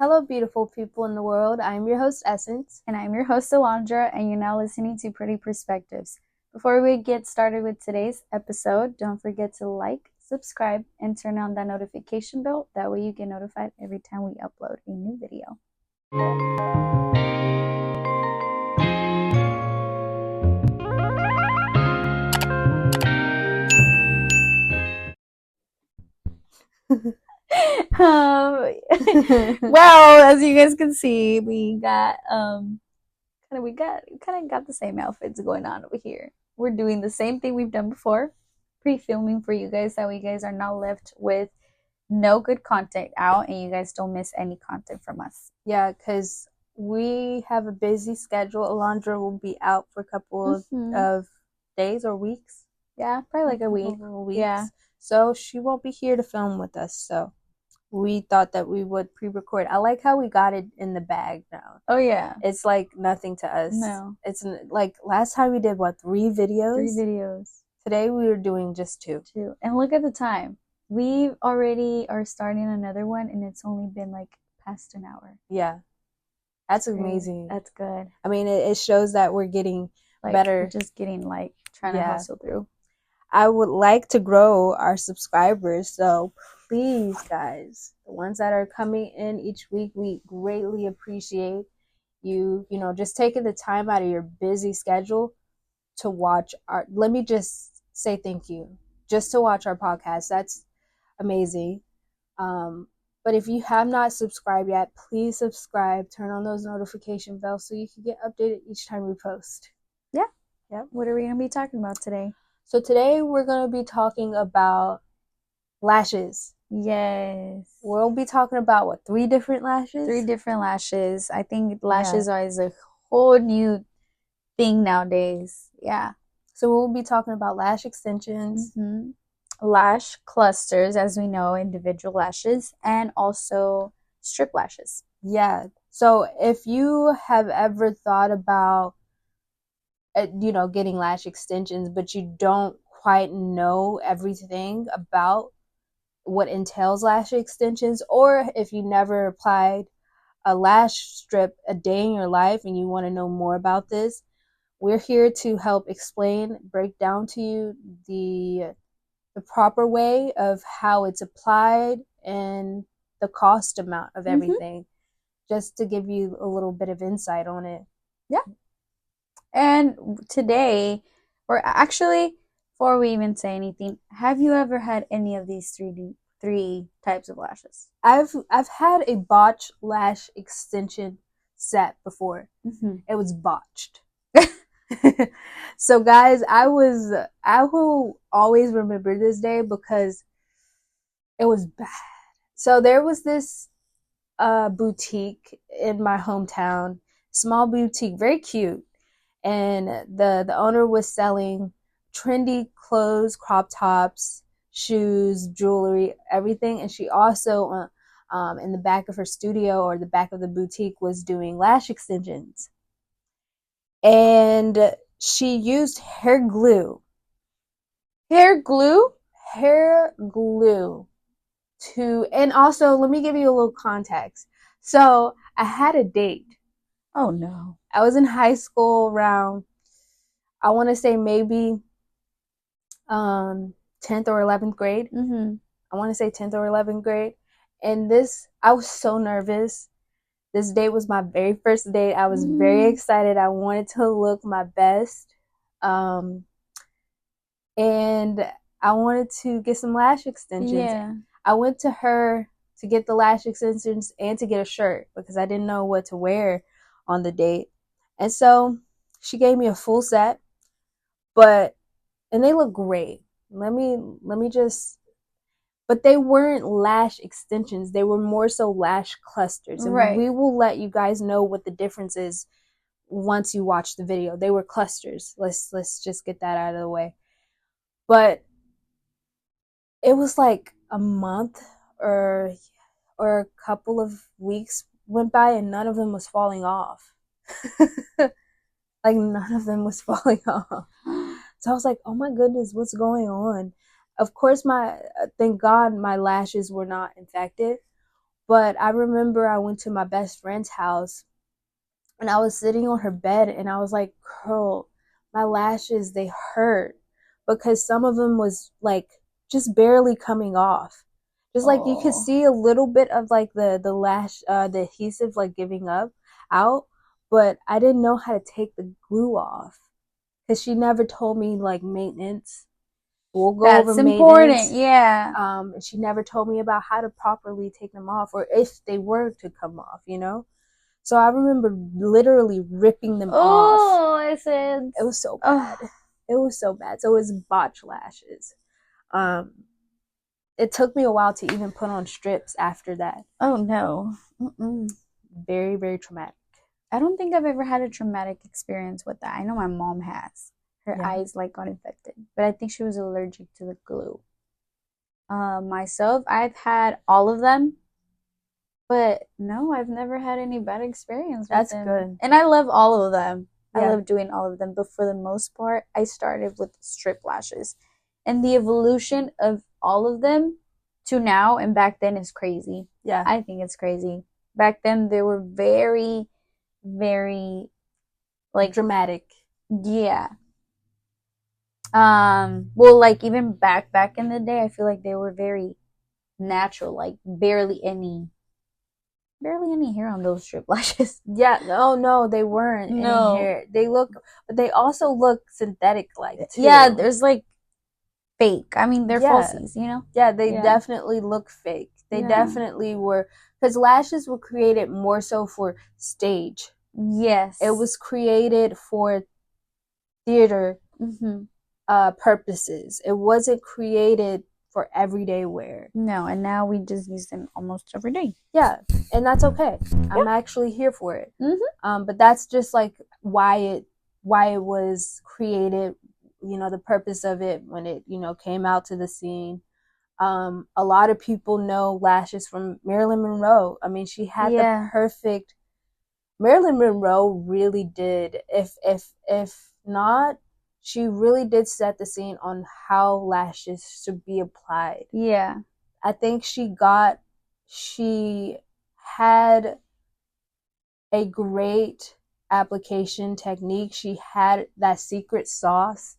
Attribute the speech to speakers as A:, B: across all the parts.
A: Hello, beautiful people in the world. I'm your host, Essence.
B: And I'm your host, Alondra, and you're now listening to Pretty Perspectives. Before we get started with today's episode, don't forget to like, subscribe, and turn on that notification bell. That way you get notified every time we upload a new video. Well, as you guys can see, we got the same outfits going on over here. We're doing the same thing we've done before, pre-filming for you guys, that way you guys are not left with no good content out and you guys don't miss any content from us.
A: Yeah, because we have a busy schedule. Alondra will be out for a couple of days or weeks.
B: Yeah, probably like a week.
A: Yeah. So she won't be here to film with us. So we thought that we would pre-record. I like how we got it in the bag now.
B: Oh, yeah.
A: It's like nothing to us.
B: No.
A: It's like last time we did, what, 3 videos?
B: 3 videos.
A: Today we were doing just 2.
B: And look at the time. We already are starting another one, and it's only been like past an hour.
A: Yeah. That's amazing.
B: That's good.
A: I mean, it shows that we're getting better.
B: We're just getting trying to hustle through.
A: I would like to grow our subscribers, so please, guys, the ones that are coming in each week, we greatly appreciate you, just taking the time out of your busy schedule to watch our, let me just say thank you, just to watch our podcast. That's amazing. But if you have not subscribed yet, please subscribe, turn on those notification bells so you can get updated each time we post.
B: Yeah. What are we going to be talking about today?
A: So today we're going to be talking about lashes.
B: Yes.
A: We'll be talking about 3 different lashes?
B: 3 different lashes. I think lashes are a whole new thing nowadays. Yeah.
A: So we'll be talking about lash extensions,
B: lash clusters, as we know, individual lashes, and also strip lashes.
A: Yeah. So if you have ever thought about getting lash extensions, but you don't quite know everything about what entails lash extensions, or if you never applied a lash strip a day in your life and you want to know more about this, we're here to help explain, break down to you the proper way of how it's applied and the cost amount of everything, just to give you a little bit of insight on it.
B: Yeah. And today, or actually, before we even say anything, have you ever had any of these three types of lashes?
A: I've had a botched lash extension set before. It was botched. So guys, I will always remember this day because it was bad. So there was this boutique in my hometown, small boutique, very cute. And the owner was selling trendy clothes, crop tops, shoes, jewelry, everything. And she also, in the back of her studio or the back of the boutique, was doing lash extensions. And she used hair glue.
B: Hair glue?
A: Hair glue. And also, let me give you a little context. So I had a date.
B: Oh no.
A: I was in high school around, I want to say maybe 10th or 11th grade. I want to say 10th or 11th grade. And I was so nervous. This date was my very first date. I was very excited. I wanted to look my best. And I wanted to get some lash extensions.
B: Yeah.
A: I went to her to get the lash extensions and to get a shirt because I didn't know what to wear on the date. And so she gave me a full set, and they look great. Let me just, but they weren't lash extensions. They were more so lash clusters. And we will let you guys know what the difference is once you watch the video. They were clusters. Let's just get that out of the way. But it was like a month or a couple of weeks went by and none of them was falling off. Like none of them was falling off. So I was like, oh my goodness, what's going on? Of course, thank God my lashes were not infected, But I remember I went to my best friend's house and I was sitting on her bed and I was like, girl, my lashes, they hurt because some of them was like just barely coming off. Just like you could see a little bit of like the lash, the adhesive like giving up out, but I didn't know how to take the glue off because she never told me like maintenance. We'll go
B: That's
A: over
B: important.
A: maintenance.
B: Yeah.
A: And she never told me about how to properly take them off or if they were to come off, you know? So I remember literally ripping them off.
B: Oh, I said
A: it was so bad. It was so bad. So it was botch lashes. It took me a while to even put on strips after that.
B: Oh no.
A: Very, very traumatic.
B: I don't think I've ever had a traumatic experience with that. I know my mom has. Her eyes like got infected, but I think she was allergic to the glue. Myself, I've had all of them, but no, I've never had any bad experience with
A: That's
B: them.
A: good.
B: And I love all of them.
A: Yeah.
B: I love doing all of them, but for the most part, I started with strip lashes. And the evolution of all of them to now and back then is crazy.
A: Yeah.
B: I think it's crazy. Back then, they were very, very, like,
A: dramatic.
B: Yeah. Well, like, even back in the day, I feel like they were very natural, like, barely any hair on those strip lashes.
A: Yeah, no, they weren't any hair. But they also look synthetic like too.
B: Yeah, there's like fake. I mean, they're falsies, you know?
A: Yeah, they definitely look fake. They definitely were, because lashes were created more so for stage.
B: Yes.
A: It was created for theater purposes. It wasn't created for everyday wear.
B: No, and now we just use them almost every day.
A: Yeah, and that's okay. I'm actually here for it. But that's just like why it was created, you know, the purpose of it when it, you know, came out to the scene. A lot of people know lashes from Marilyn Monroe. I mean, she had the perfect. Marilyn Monroe really did. If not, she really did set the scene on how lashes should be applied.
B: Yeah.
A: I think she had a great application technique. She had that secret sauce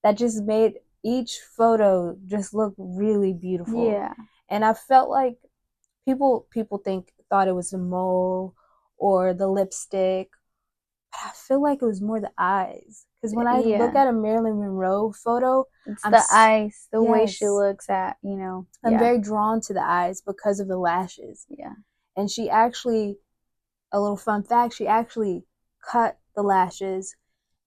A: that just made each photo just look really beautiful.
B: Yeah.
A: And I felt like people thought it was the mole or the lipstick, but I feel like it was more the eyes. Because when I look at a Marilyn Monroe photo,
B: it's the eyes, the way she looks at, you know.
A: I'm very drawn to the eyes because of the lashes.
B: Yeah.
A: And she actually, a little fun fact, she actually cut the lashes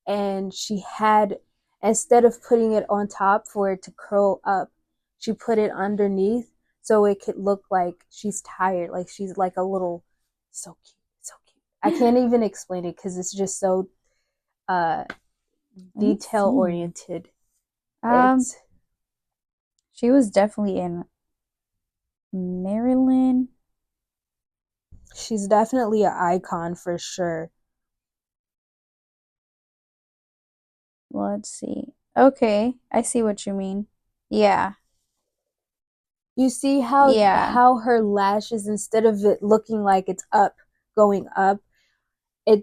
A: and she had, instead of putting it on top for it to curl up, she put it underneath so it could look like she's tired, like she's like a little, so cute. I can't even explain it because it's just so detail oriented.
B: She was definitely in Maryland.
A: She's definitely an icon for sure.
B: Let's see. Okay, I see what you mean. Yeah.
A: You see how her lashes, instead of it looking like it's up, going up,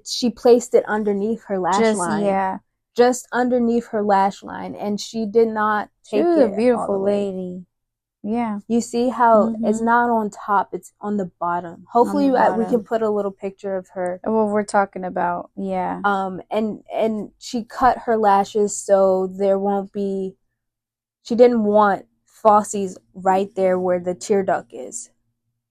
A: she placed it underneath her lash line.
B: Yeah.
A: Just underneath her lash line, and she did not take it. She was
B: a beautiful lady. Yeah.
A: You see how it's not on top, it's on the bottom. Hopefully we can put a little picture of her.
B: What we're talking about. Yeah.
A: And she cut her lashes so there won't be, she didn't want falsies right there where the tear duct is.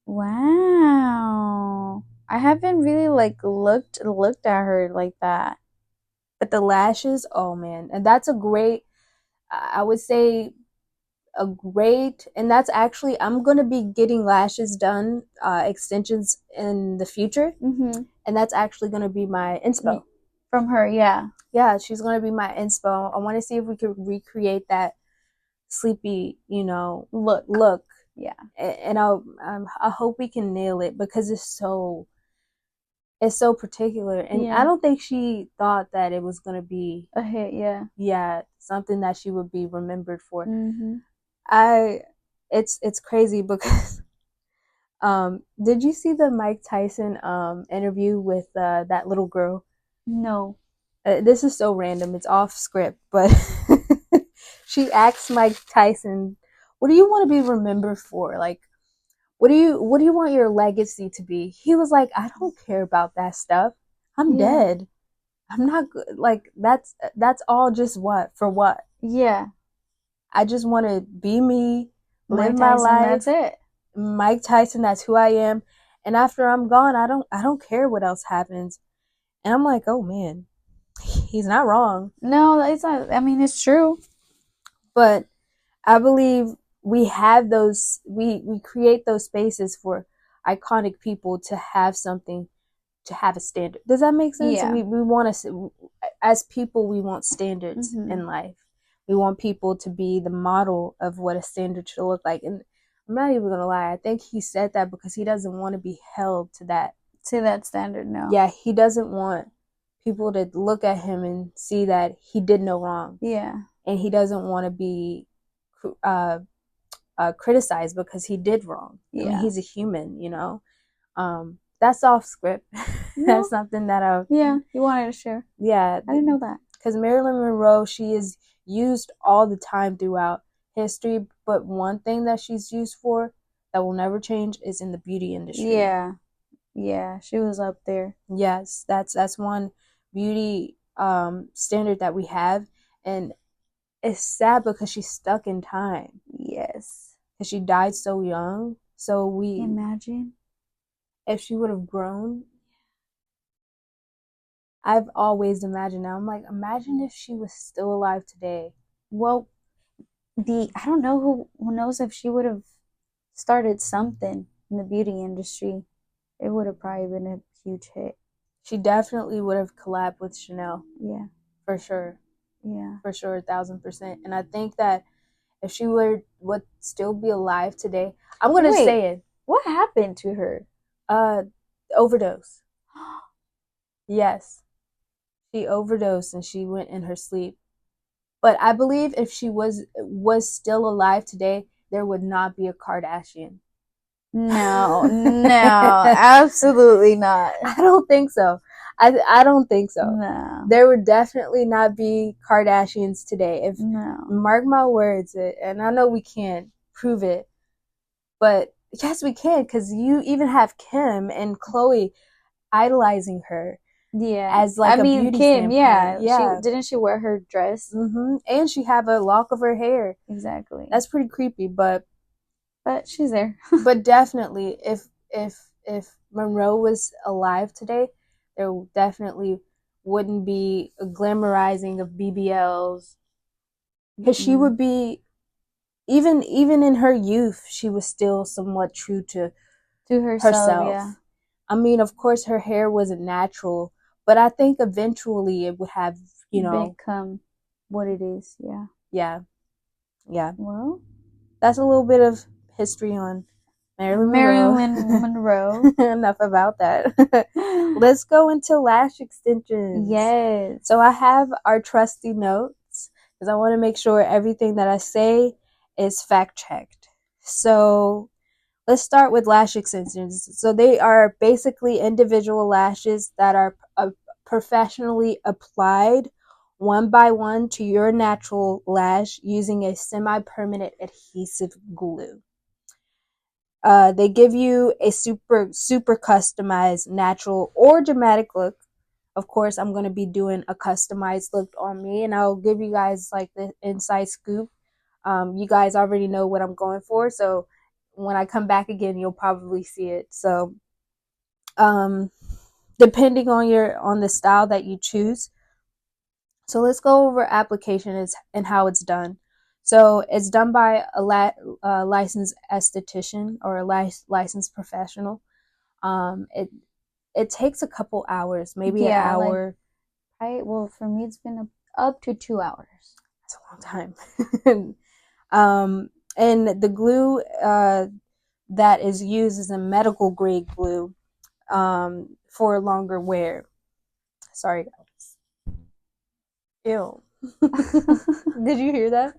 B: Wow. I haven't really like looked at her like that.
A: But the lashes, oh man. And that's a great, I would say a great, and that's actually, I'm going to be getting lashes done, extensions in the future. And that's actually going to be my inspo.
B: From her, yeah.
A: Yeah, she's going to be my inspo. I want to see if we could recreate that sleepy, you know, look.
B: Yeah.
A: And I hope we can nail it because it's so particular. And I don't think she thought that it was going to be
B: a hit.
A: Yeah, something that she would be remembered for. It's crazy because Did you see the Mike Tyson interview with that little girl?
B: No.
A: This is so random. It's off script, but she asked Mike Tyson, "What do you want to be remembered for? Like, what do you want your legacy to be?" He was like, "I don't care about that stuff. I'm
B: Yeah.
A: dead. I'm not good. Like that's all just what for what?
B: Yeah.
A: I just want to be me, live
B: Mike
A: my
B: Tyson,
A: life.
B: that's it.
A: Mike Tyson, that's who I am. And after I'm gone, I don't care what else happens." And I'm like, "Oh man, he's not wrong."
B: No, it's not. I mean, it's true.
A: But I believe we have those we create those spaces for iconic people to have something, to have a standard. Does that make sense?
B: Yeah.
A: We want to, as people, we want standards in life. We want people to be the model of what a standard should look like. And I'm not even gonna lie, I think he said that because he doesn't want to be held to that
B: standard. No.
A: Yeah, he doesn't want people to look at him and see that he did no wrong.
B: Yeah.
A: And he doesn't want to be criticized because he did wrong.
B: Yeah.
A: I mean, he's a human, you know. That's off script.
B: No.
A: That's something that
B: you wanted to share.
A: Yeah,
B: I didn't know that.
A: Because Marilyn Monroe, she is used all the time throughout history, but one thing that she's used for that will never change is in the beauty industry.
B: Yeah, she was up there.
A: Yes, that's one beauty standard that we have, and it's sad because she's stuck in time.
B: Yes,
A: because she died so young. So we
B: imagine
A: if she would have grown. I've always imagined now. I'm like, imagine if she was still alive today.
B: Well, I don't know who knows if she would have started something in the beauty industry. It would have probably been a huge hit.
A: She definitely would have collabed with Chanel.
B: Yeah.
A: For sure.
B: Yeah.
A: For sure, 1,000%. And I think that if she would still be alive today, I'm gonna say it.
B: What happened to her?
A: Overdose. Yes. She overdosed and she went in her sleep. But I believe if she was still alive today, there would not be a Kardashian.
B: No, absolutely not.
A: I don't think so. I don't think so.
B: No.
A: There would definitely not be Kardashians today. If
B: no.
A: Mark my words, and I know we can't prove it, but yes, we can, because you even have Kim and Khloe idolizing her.
B: Yeah,
A: as like beauty
B: Kim.
A: standpoint.
B: Yeah. Didn't she wear her dress?
A: Mm-hmm. And she have a lock of her hair.
B: Exactly.
A: That's pretty creepy, but
B: she's there.
A: But definitely, if Monroe was alive today, there definitely wouldn't be a glamorizing of BBLs, because she would be, even in her youth, she was still somewhat true to herself.
B: Yeah.
A: I mean, of course, her hair wasn't natural, but I think eventually it would have,
B: become what it is. Yeah.
A: Yeah.
B: Well,
A: that's a little bit of history on Marilyn
B: Monroe.
A: Enough about that. Let's go into lash extensions.
B: Yes.
A: So I have our trusty notes because I want to make sure everything that I say is fact checked. So let's start with lash extensions. So they are basically individual lashes that are professionally applied one by one to your natural lash using a semi-permanent adhesive glue. They give you a super customized, natural or dramatic look. Of course, I'm going to be doing a customized look on me, and I'll give you guys like the inside scoop. You guys already know what I'm going for, so when I come back again, you'll probably see it. So, depending on the style that you choose. So let's go over application and how it's done. So it's done by a licensed esthetician or a licensed professional. It takes a couple hours, maybe an hour.
B: Well, for me, it's been up to 2 hours.
A: That's a long time. And the glue that is used is a medical grade glue for longer wear. Sorry, guys. Ew. Did you hear that?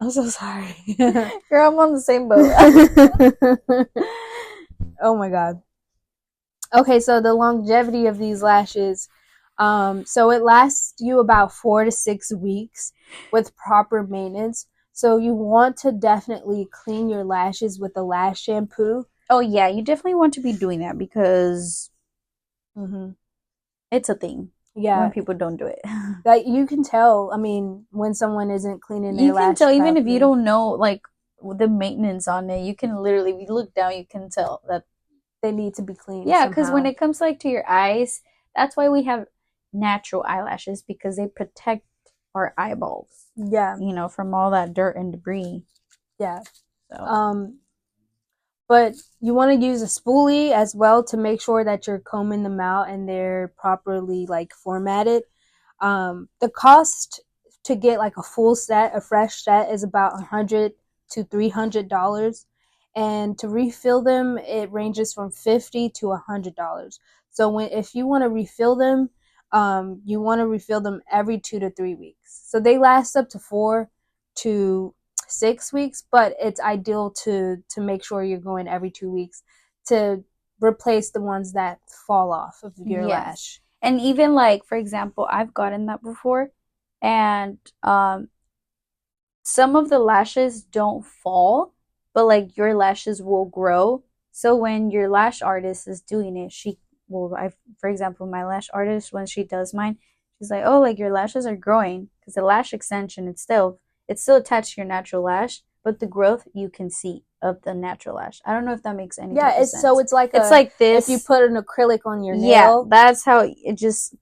A: I'm so sorry.
B: Girl, I'm on the same boat.
A: Oh my god. Okay, so the longevity of these lashes, so it lasts you about 4 to 6 weeks with proper maintenance. So you want to definitely clean your lashes with a lash shampoo.
B: Oh yeah, you definitely want to be doing that because
A: Mm-hmm.
B: it's a thing when
A: Yeah,
B: people don't do it.
A: that you can tell. I mean, when someone isn't cleaning their
B: You can
A: lash
B: tell even if you
A: properly,
B: don't know like the maintenance on it. You can literally, if you look down, you can tell that.
A: they need to be cleaned
B: Yeah, because when
A: somehow.
B: it comes like to your eyes, that's why we have natural eyelashes because they protect our eyeballs,
A: Yeah,
B: from all that dirt and debris.
A: yeah.
B: So
A: Um, but you want to use a spoolie as well to make sure that you're combing them out and they're properly like formatted. The cost to get like a full set, a fresh set, is about $100 to $300, and to refill them, it ranges from $50 to $100. So if you want to refill them, you want to refill them every 2 to 3 weeks. So they last up to 4 to 6 weeks, but it's ideal to make sure you're going every 2 weeks to replace the ones that fall off of your
B: yes,
A: lash.
B: and even like for example, I've gotten that before, and some of the lashes don't fall, but like your lashes will grow. So when your lash artist is doing it, she will, for example, my lash artist, when she does mine, she's like, oh, like your lashes are growing because the lash extension, it's still attached to your natural lash, but the growth you can see of the natural lash. I don't know if that makes any
A: Yeah,
B: type of sense.
A: it's like
B: It's like
A: if you
B: this.
A: put an acrylic on your
B: Yeah,
A: nail.
B: that's how it just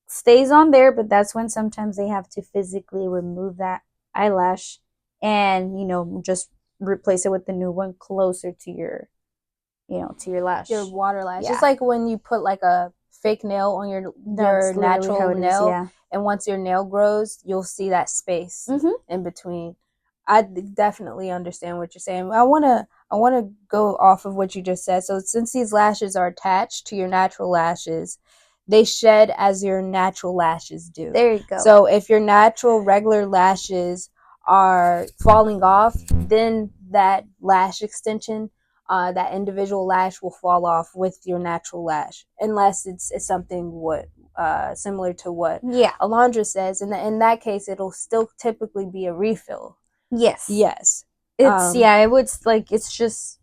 B: stays on there, but that's when sometimes they have to physically remove that eyelash and just replace it with the new one closer to your
A: Your
B: lash.
A: water lash. It's
B: Yeah,
A: like when you put like a fake nail on your
B: that's literally how
A: natural
B: it is.
A: nail,
B: Yeah.
A: and once your nail grows, you'll see that space
B: Mm-hmm.
A: in between. I definitely understand what you're saying. I wanna go off of what you just said. So since these lashes are attached to your natural lashes, they shed as your natural lashes do.
B: There you go.
A: So if your natural regular lashes are falling off, then that lash extension, that individual lash will fall off with your natural lash, unless it's something similar to what
B: Yeah.
A: Alondra says. In that case, it'll still typically be a refill.
B: Yes.
A: Yes.
B: It's yeah. It would like it's just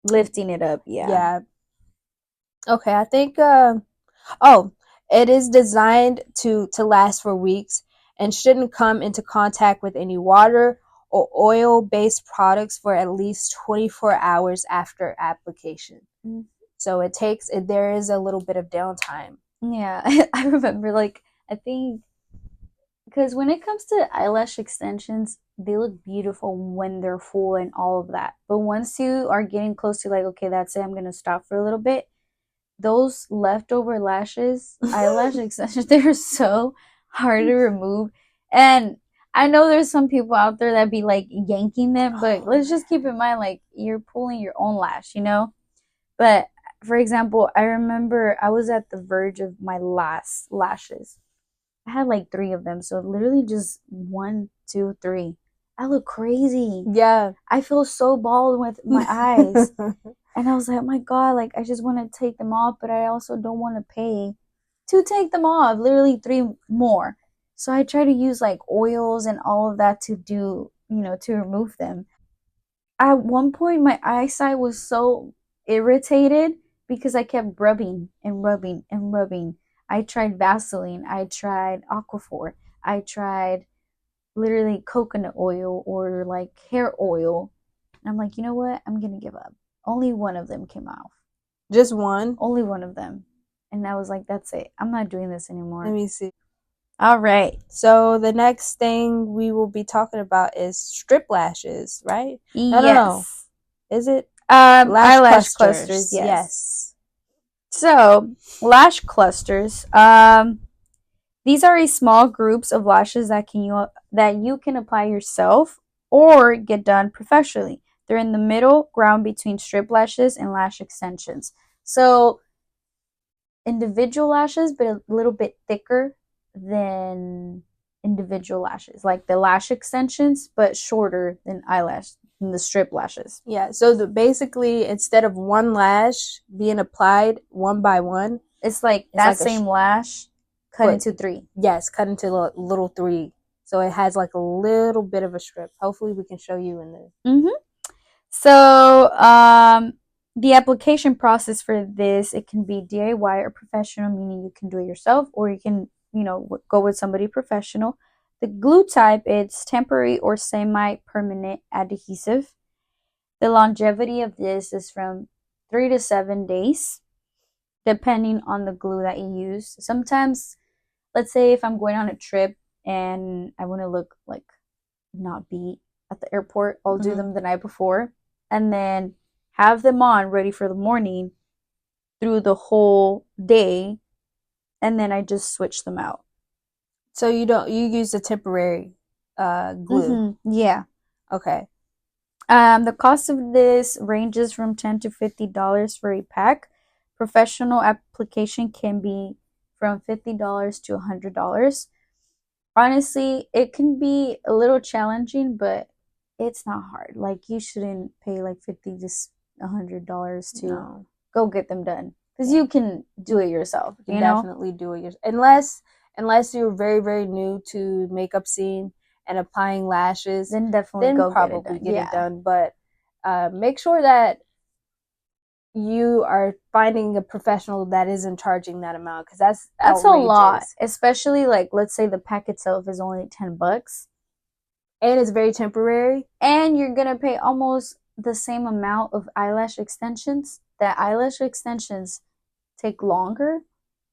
B: lifting it up. Yeah.
A: Yeah. Okay. I think. Oh, it is designed to last for weeks and shouldn't come into contact with any water or oil-based products for at least 24 hours after application.
B: Mm-hmm.
A: So there is a little bit of downtime.
B: Yeah. I remember like I think because when it comes to eyelash extensions, they look beautiful when they're full and all of that. But once you are getting close to like, okay, that's it, I'm gonna stop for a little bit. Those leftover lashes, eyelash extensions, they're so hard to remove. And I know there's some people out there that be like yanking them, but let's just keep in mind like you're pulling your own lash. But for example, I remember I was at the verge of my last lashes. I had like three of them. So literally just one, two, three. I look crazy.
A: Yeah.
B: I feel so bald with my eyes. And I was like, oh my God, like I just want to take them off, but I also don't want to pay to take them off. Literally three more. So I try to use like oils and all of that to to remove them. At one point, my eyesight was so irritated because I kept rubbing and rubbing and rubbing. I tried Vaseline, I tried Aquaphor, I tried literally coconut oil or like hair oil. And I'm like, you know what? I'm gonna give up. Only one of them came off.
A: Just one?
B: Only one of them. And I was like, that's it. I'm not doing this
A: Let
B: anymore.
A: me see.
B: All right.
A: So the next thing we will be talking about is strip lashes, right? No.
B: Yes.
A: Is it?
B: Eyelash clusters, yes.
A: Yes.
B: So, lash clusters. These are a small groups of lashes that you can apply yourself or get done professionally. They're in the middle ground between strip lashes and lash extensions. So, individual lashes, but a little bit thicker than individual lashes, like the lash extensions, but shorter than the strip lashes.
A: Yeah, so basically, instead of one lash being applied one by one,
B: it's like that same lash cut into 3.
A: Yes, cut into little 3. So it has like a little bit of a strip. Hopefully, we can show you in the.
B: So, the application process for this, it can be DIY or professional, meaning you can do it yourself, or you can, go with somebody professional. The glue type, it's temporary or semi-permanent adhesive. The longevity of this is from 3 to 7 days, depending on the glue that you use. Sometimes, let's say if I'm going on a trip and I want to look like not beat at the airport, I'll do them the night before and then have them on ready for the morning through the whole day, and then I just switch them out.
A: So you use a temporary glue.
B: Yeah.
A: Okay.
B: The cost of this ranges from $10 to $50 for a pack. Professional application can be from $50 to $100. Honestly, it can be a little challenging, but it's not hard. Like, you shouldn't pay like $50 to $100 to go get them done, because you can do it yourself. You know?
A: Definitely do it yourself. Unless you're very, very new to makeup scene and applying lashes,
B: then definitely go
A: probably get it done. But make sure that you are finding a professional that isn't charging that amount, because that's outrageous.
B: A lot, especially like, let's say the pack itself is only $10
A: and it's very temporary,
B: and you're gonna pay almost the same amount of eyelash extensions. That eyelash extensions take longer.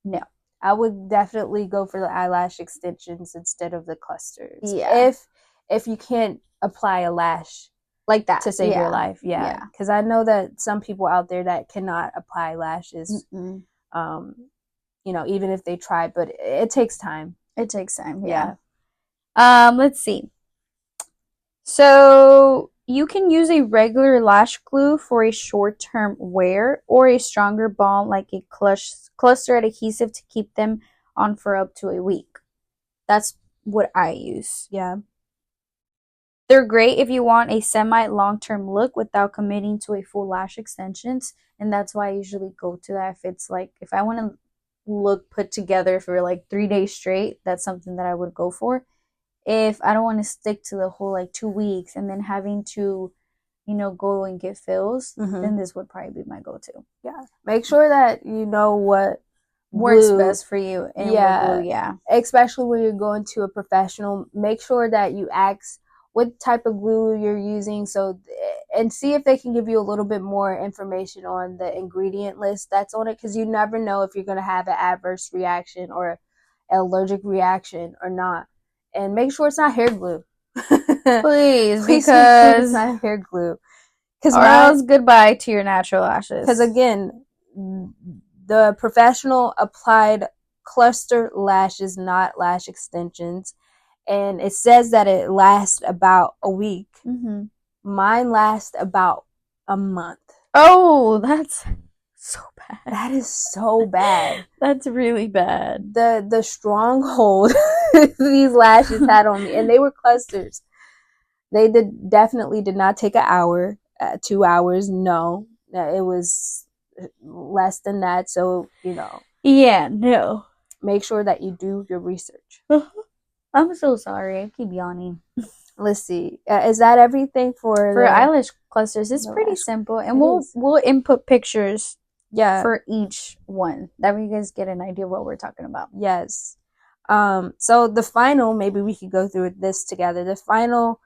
B: No,
A: I would definitely go for the eyelash extensions instead of the clusters.
B: Yeah,
A: if you can't apply a lash
B: like that
A: to save your life. Yeah, because I know that some people out there that cannot apply lashes. Even if they try, but it takes time.
B: It takes time. Yeah. Let's see. So you can use a regular lash glue for a short-term wear, or a stronger balm like a cluster adhesive to keep them on for up to a week. That's what I use.
A: Yeah.
B: They're great if you want a semi-long-term look without committing to a full lash extensions, and that's why I usually go to that. If I want to look put together for like 3 days straight, that's something that I would go for. If I don't want to stick to the whole like 2 weeks and then having to, go and get fills, then this would probably be my go-to.
A: Yeah. Make sure that you know what
B: works best for you. And what glue,
A: especially when you're going to a professional, make sure that you ask what type of glue you're using, and see if they can give you a little bit more information on the ingredient list that's on it, because you never know if you're going to have an adverse reaction or an allergic reaction or not. And make sure it's not hair glue.
B: Please, because
A: it's not hair glue.
B: Or else goodbye to your natural lashes.
A: Because again, the professional applied cluster lashes, not lash extensions. And it says that it lasts about a week. Mine lasts about a month.
B: Oh, that's so bad.
A: That is so bad.
B: That's really bad.
A: The stronghold these lashes had on me, and they were clusters. They definitely did not take an hour, 2 hours. No, it was less than that. So,
B: Yeah, no.
A: Make sure that you do your research.
B: I'm so sorry. I keep yawning.
A: Let's see. Is that everything for
B: eyelash clusters? It's pretty simple, and we'll input pictures.
A: Yeah.
B: For each one, that way you guys get an idea of what we're talking about.
A: Yes. So the final, maybe we could go through this together. The final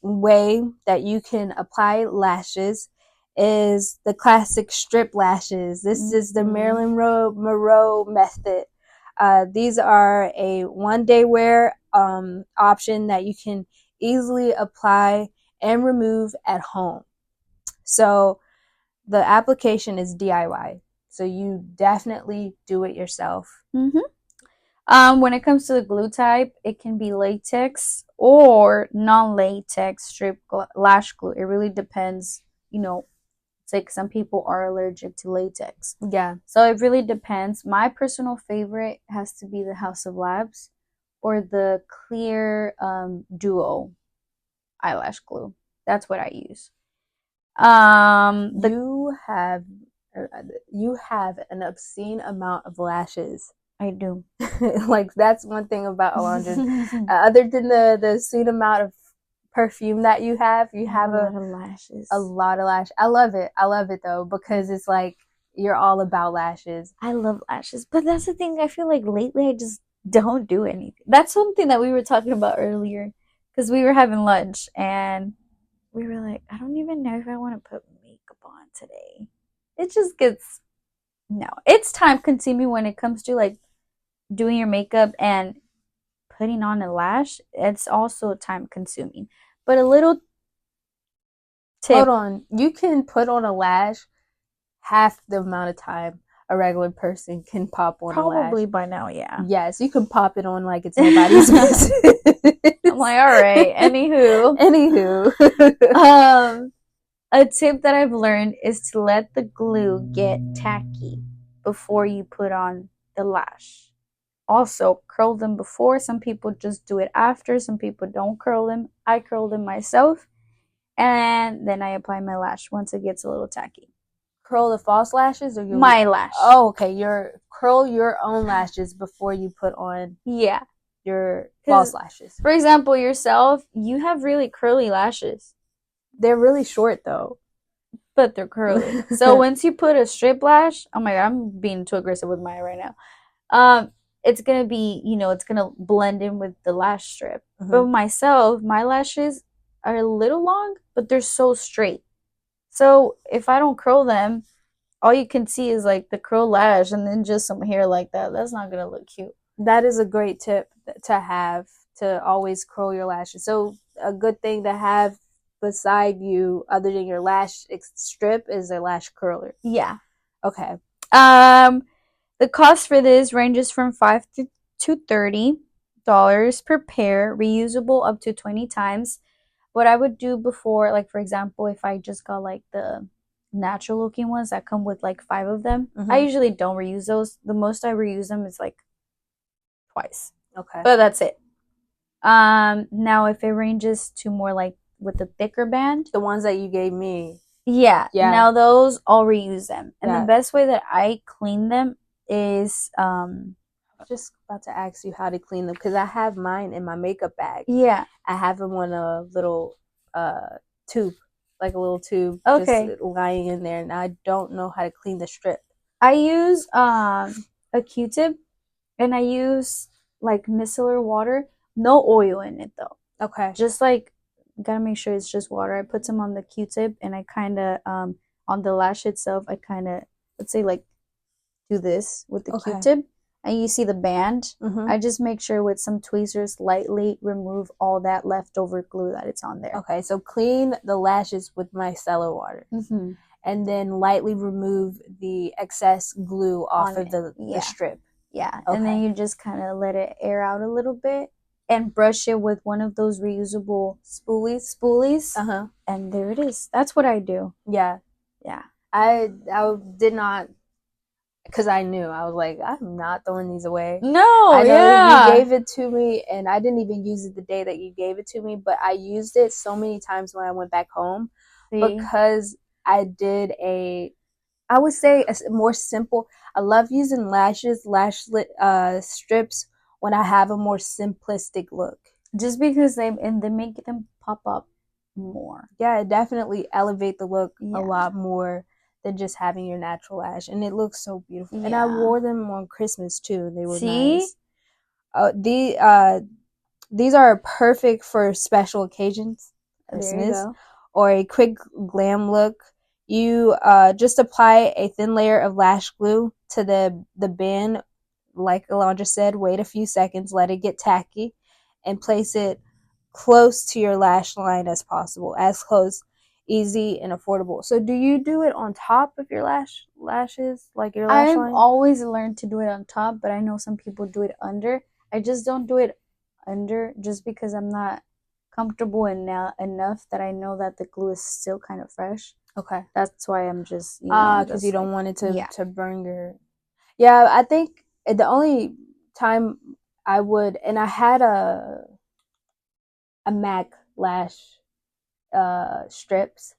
A: way that you can apply lashes is the classic strip lashes. This is the Marilyn Monroe method. These are a one-day wear option that you can easily apply and remove at home. So the application is DIY. So you definitely do it yourself.
B: When it comes to the glue type, it can be latex or non-latex strip lash glue. It really depends, it's like some people are allergic to latex.
A: Yeah.
B: So it really depends. My personal favorite has to be the House of Labs or the clear duo eyelash glue. That's what I use.
A: You have an obscene amount of lashes.
B: I do.
A: Like that's one thing about Alondra. Other than the obscene amount of perfume that you have
B: a lot of lashes.
A: A lot of lash. I love it. I love it though because it's like you're all about lashes.
B: I love lashes, but that's the thing. I feel like lately I just don't do anything. That's something that we were talking about earlier because we were having lunch and we were like, I don't even know if I want to put makeup on today. It just gets no. It's time consuming when it comes to like doing your makeup and putting on a lash. It's also time consuming. But a little tip.
A: Hold on. You can put on a lash half the amount of time a regular person can pop on
B: probably
A: a lash.
B: Probably by now, yeah.
A: Yes, you can pop it on like it's nobody's business.
B: I'm like, all right. Anywho. A tip that I've learned is to let the glue get tacky before you put on the lash. Also, curl them before. Some people just do it after. Some people don't curl them. I curl them myself. And then I apply my lash once it gets a little tacky.
A: Curl the false lashes or
B: my lash?
A: Oh, okay. Curl your own lashes before you put on your false lashes.
B: For example, yourself, you have really curly lashes.
A: They're really short though.
B: But they're curly. So once you put a strip lash, oh my god, I'm being too aggressive with mine right now. It's gonna be, it's gonna blend in with the lash strip. Mm-hmm. But myself, my lashes are a little long, but they're so straight. So if I don't curl them, all you can see is like the curl lash and then just some hair like that. That's not gonna look cute.
A: That is a great tip to have, to always curl your lashes. So a good thing to have beside you, other than your lash strip, is a lash curler.
B: Yeah.
A: Okay.
B: The cost for this ranges from $5 to $30 per pair, reusable up to 20 times. What I would do before, like for example, if I just got like the natural looking ones that come with like 5 of them, mm-hmm. I usually don't reuse those. The most I reuse them is like twice.
A: Okay.
B: But that's it. Now if it ranges to more like with the thicker band,
A: the ones that you gave me.
B: Yeah. Now those, I'll reuse them. And the best way that I clean them is I
A: was just about to ask you how to clean them because I have mine in my makeup bag.
B: Yeah.
A: I have them on a little tube, like a little tube,
B: okay,
A: just lying in there, and I don't know how to clean the strip.
B: I use a Q-tip, and I use like micellar water, no oil in it though.
A: Okay.
B: Just like, gotta make sure it's just water. I put some on the Q-tip, and I kind of on the lash itself, I kind of, let's say like do this with the Q-tip, and you see the band. Mm-hmm. I just make sure with some tweezers lightly remove all that leftover glue that it's on there.
A: Okay, so clean the lashes with micellar water, mm-hmm. and then lightly remove the excess glue off of the strip.
B: Yeah, okay. And then you just kind of let it air out a little bit and brush it with one of those reusable spoolies.
A: Uh-huh.
B: And there it is. That's what I do.
A: Yeah. I did not, because I knew. I was like, I'm not throwing these away.
B: No,
A: I know you gave it to me, and I didn't even use it the day that you gave it to me, but I used it so many times when I went back home. See? Because I did I would say a more simple. I love using lash strips when I have a more simplistic look.
B: Just because they make them pop up more.
A: Yeah, it definitely elevate the look a lot more than just having your natural lash, and it looks so beautiful. Yeah. And I wore them on Christmas too. They were nice. These are perfect for special occasions, Christmas, or a quick glam look. You just apply a thin layer of lash glue to the band, like Alondra said. Wait a few seconds, let it get tacky, and place it close to your lash line as possible. As close, easy, and affordable. So do you do it on top of your lashes, like your lash line?
B: I've always learned to do it on top, but I know some people do it under. I just don't do it under just because I'm not comfortable enough that I know that the glue is still kind of fresh.
A: Okay.
B: That's why I'm just,
A: because you don't want it to burn your... Yeah, I think the only time I would, and I had a MAC lash strips.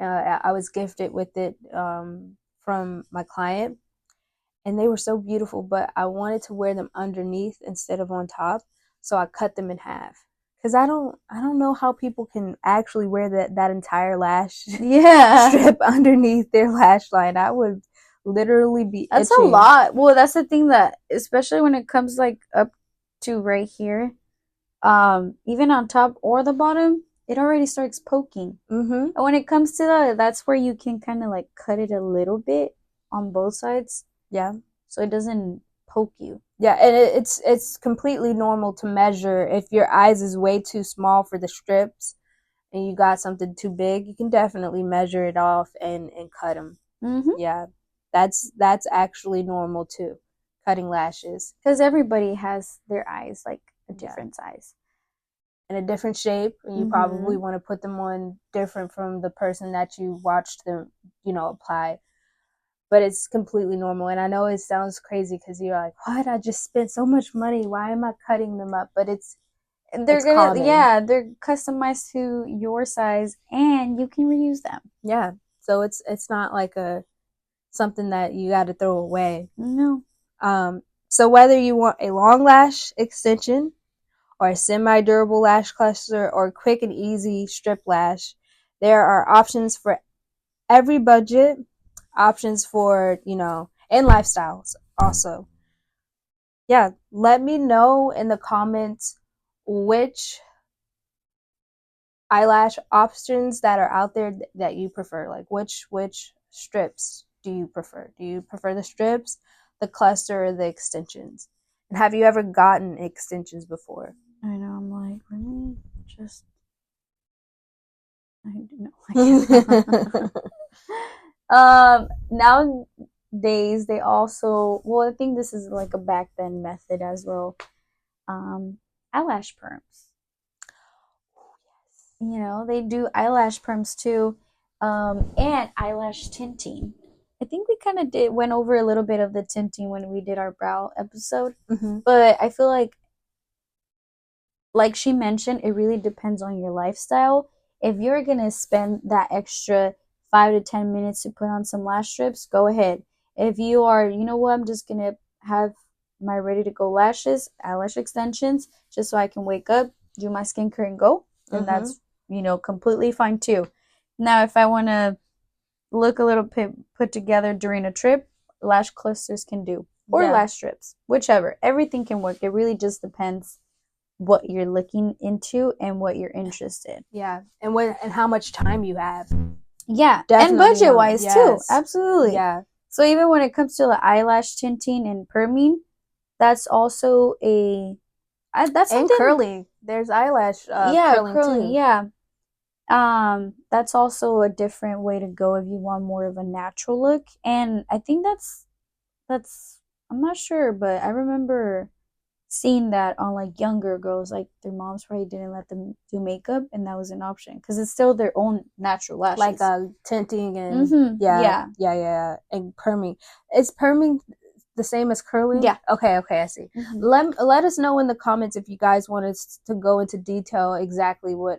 A: I was gifted with it from my client, and they were so beautiful, but I wanted to wear them underneath instead of on top, so I cut them in half. Cause I don't know how people can actually wear that entire lash strip underneath their lash line. I would literally be
B: That's
A: itching.
B: a lot. Well, that's the thing, that especially when it comes like up to right here, even on top or the bottom, it already starts poking.
A: Mm-hmm.
B: And when it comes to that's where you can kind of like cut it a little bit on both sides.
A: Yeah.
B: So it doesn't poke you.
A: Yeah, and it's completely normal to measure. If your eyes is way too small for the strips and you got something too big, you can definitely measure it off and cut them.
B: Mm-hmm.
A: Yeah, that's actually normal too, cutting lashes.
B: Because everybody has their eyes like a different size.
A: In a different shape, and you probably want to put them on different from the person that you watched them, apply. But it's completely normal. And I know it sounds crazy because you're like, what? I just spent so much money. Why am I cutting them up? But they're
B: customized to your size, and you can reuse them.
A: Yeah. So it's not like something that you got to throw away.
B: No.
A: So whether you want a long lash extension or a semi-durable lash cluster or quick and easy strip lash, there are options for every budget, options for, and lifestyles also. Yeah, let me know in the comments which eyelash options that are out there that you prefer. Like which strips do you prefer? Do you prefer the strips, the cluster, or the extensions? And have you ever gotten extensions before?
B: I know, I'm like, let me just nowadays they also, well, I think this is like a back then method as well. Eyelash perms. They do eyelash perms too, and eyelash tinting. I think we kind of went over a little bit of the tinting when we did our brow episode, but I feel like she mentioned, it really depends on your lifestyle. If you're gonna spend that extra 5 to 10 minutes to put on some lash strips, go ahead. If you are, I'm just gonna have my ready to go lashes, eyelash extensions, just so I can wake up, do my skincare and go, then that's completely fine too. Now, if I want to look a little bit put together during a trip, lash clusters can do, or lash strips, whichever. Everything can work. It really just depends what you're looking into and what you're interested.
A: Yeah, and how much time you have.
B: Yeah, definitely. And budget wise too. Absolutely.
A: Yeah.
B: So even when it comes to the eyelash tinting and perming, that's also that's
A: and curling. There's eyelash curling too.
B: Yeah. That's also a different way to go if you want more of a natural look. And I think that's I'm not sure, but I remember seeing that on like younger girls, like their moms probably didn't let them do makeup, and that was an option because it's still their own natural lashes,
A: like tinting and and perming. Is perming the same as curling?
B: Yeah.
A: Okay, I see. Let us know in the comments if you guys want us to go into detail exactly what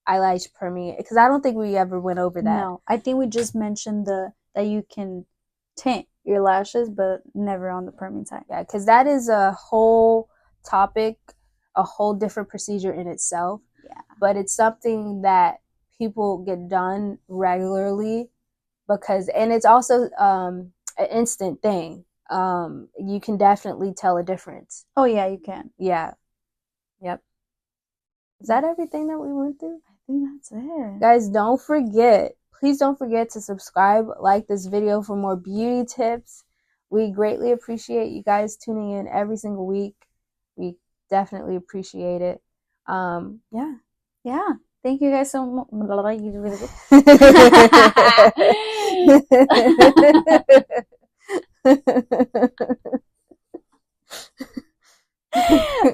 A: eyelash perming, because I don't think we ever went over that.
B: No, I think we just mentioned that you can tint your lashes, but never on the perming side.
A: Yeah, because that is a whole topic, a whole different procedure in itself.
B: Yeah.
A: But it's something that people get done regularly and it's also an instant thing. You can definitely tell a difference.
B: Oh yeah, you can.
A: Yeah. Yep. Is that everything that we went through?
B: I think that's it.
A: Guys, please don't forget to subscribe, like this video for more beauty tips. We greatly appreciate you guys tuning in every single week. We definitely appreciate it.
B: Yeah. Thank you guys so much.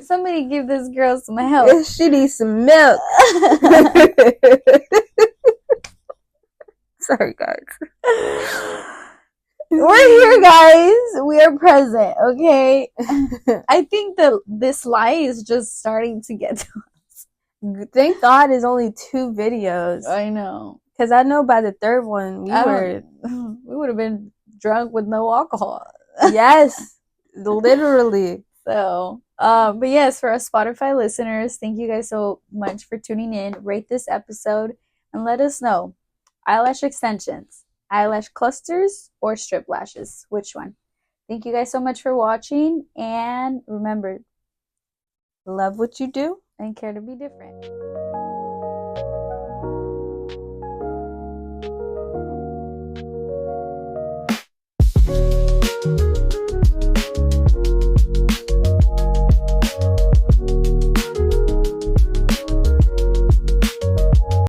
B: Somebody give this girl some help.
A: She needs some milk. Sorry, guys.
B: We're here, guys. We are present, okay? I think that this lie is just starting to get to us.
A: Thank God it's only 2 videos.
B: I know.
A: Because I know by the 3rd one, we
B: would have been drunk with no alcohol.
A: Yes, literally.
B: So, but yes, for our Spotify listeners, thank you guys so much for tuning in. Rate this episode and let us know eyelash extensions, eyelash clusters, or strip lashes. Which one? Thank you guys so much for watching. And remember,
A: love what you do
B: and care to be different.